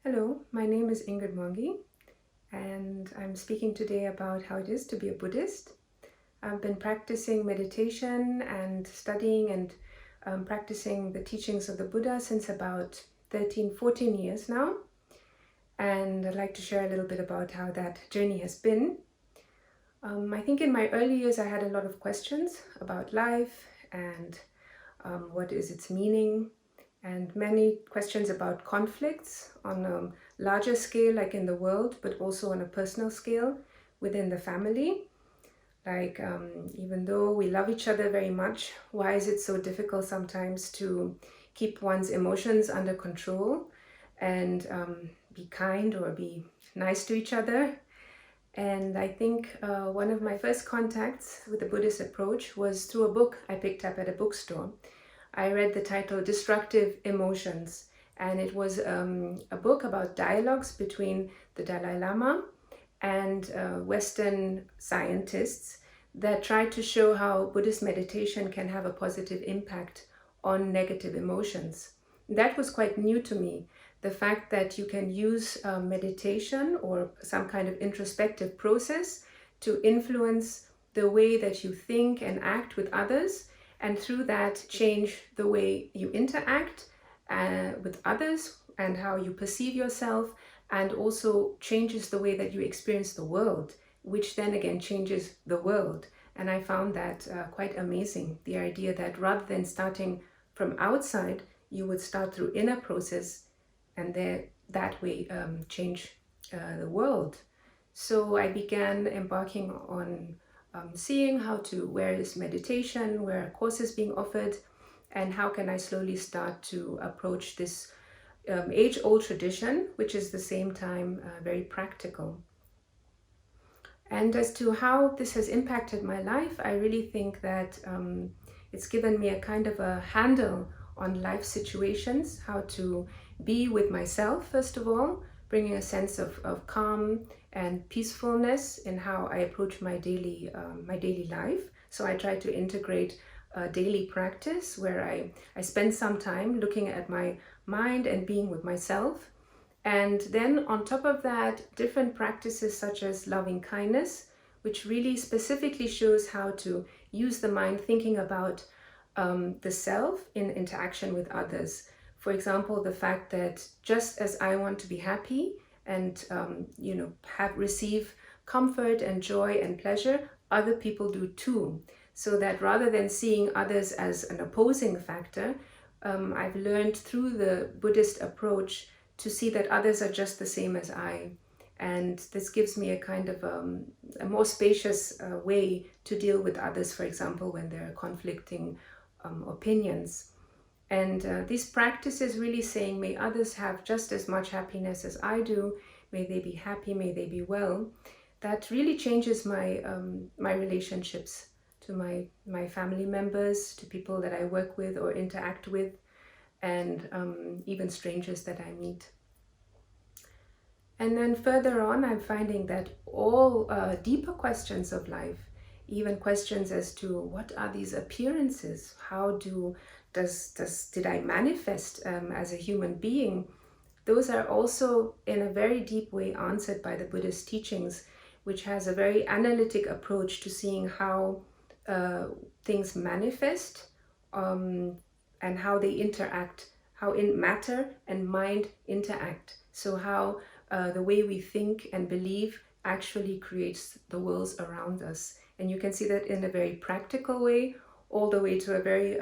Hello, my name is Ingrid Mwangi, and I'm speaking today about how it is to be a Buddhist. I've been practicing meditation and studying and practicing the teachings of the Buddha since about 13, 14 years now. And I'd like to share a little bit about how that journey has been. I think in my early years I had a lot of questions about life and what is its meaning, and many questions about conflicts on a larger scale, like in the world, but also on a personal scale within the family. Like, even though we love each other very much, why is it so difficult sometimes to keep one's emotions under control and be kind or be nice to each other? And I think one of my first contacts with the Buddhist approach was through a book I picked up at a bookstore. I read the title Destructive Emotions, and it was a book about dialogues between the Dalai Lama and Western scientists that tried to show how Buddhist meditation can have a positive impact on negative emotions. That was quite new to me. The fact that you can use meditation or some kind of introspective process to influence the way that you think and act with others, and through that change the way you interact with others and how you perceive yourself, and also changes the way that you experience the world, which then again changes the world. And I found that quite amazing, the idea that rather than starting from outside, you would start through inner process and then that way change the world. So I began embarking on seeing where is meditation, where are courses being offered, and how can I slowly start to approach this age-old tradition, which is at the same time very practical. And as to how this has impacted my life, I really think that it's given me a kind of a handle on life situations, how to be with myself, first of all, bringing a sense of calm and peacefulness in how I approach my daily life. So I try to integrate a daily practice where I spend some time looking at my mind and being with myself. And then on top of that, different practices such as loving kindness, which really specifically shows how to use the mind thinking about the self in interaction with others. For example, the fact that just as I want to be happy and receive comfort and joy and pleasure, other people do too. So that rather than seeing others as an opposing factor, I've learned through the Buddhist approach to see that others are just the same as I. And this gives me a kind of a more spacious way to deal with others, for example, when there are conflicting opinions. And these practices really saying, may others have just as much happiness as I do, may they be happy, may they be well. That really changes my relationships to my family members, to people that I work with or interact with, and even strangers that I meet. And then further on, I'm finding that all deeper questions of life, even questions as to what are these appearances, how did I manifest as a human being, those are also in a very deep way answered by the Buddhist teachings, which has a very analytic approach to seeing how things manifest and how they interact, how in matter and mind interact. So how the way we think and believe actually creates the worlds around us. And you can see that in a very practical way, all the way to a very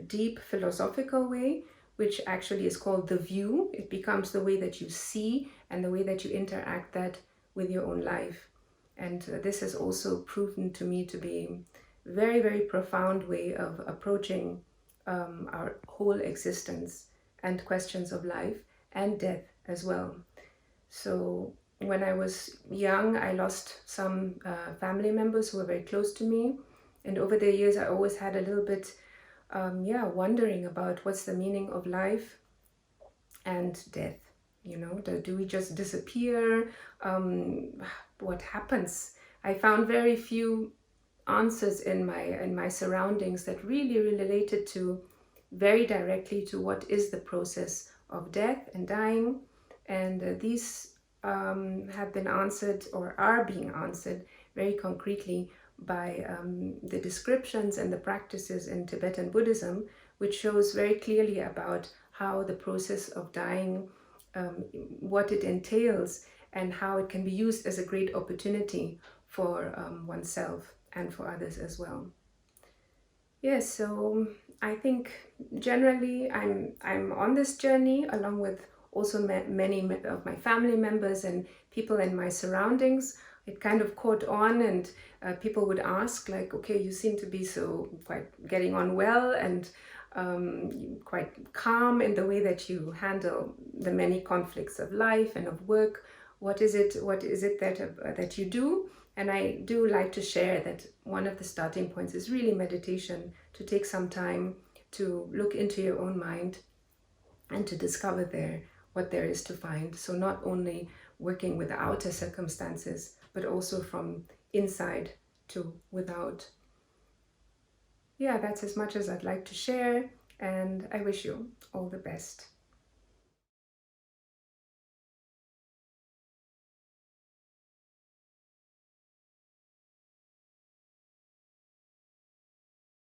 deep philosophical way, which actually is called the view. It becomes the way that you see and the way that you interact that with your own life. And this has also proven to me to be a very, very profound way of approaching our whole existence and questions of life and death as well. So when I was young, I lost some family members who were very close to me. And over the years, I always had a little bit, wondering about what's the meaning of life and death. Do we just disappear? What happens? I found very few answers in my surroundings that really related to very directly to what is the process of death and dying, And these have been answered or are being answered very concretely by the descriptions and the practices in Tibetan Buddhism, which shows very clearly about how the process of dying, what it entails, and how it can be used as a great opportunity for oneself and for others as well. Yes, so I think generally I'm on this journey along with also many of my family members and people in my surroundings. It kind of caught on, and people would ask like, okay, you seem to be so quite getting on well and quite calm in the way that you handle the many conflicts of life and of work. What is it that you do? And I do like to share that one of the starting points is really meditation, to take some time to look into your own mind and to discover there what there is to find. So not only working with the outer circumstances, but also from inside to without. Yeah, that's as much as I'd like to share, and I wish you all the best.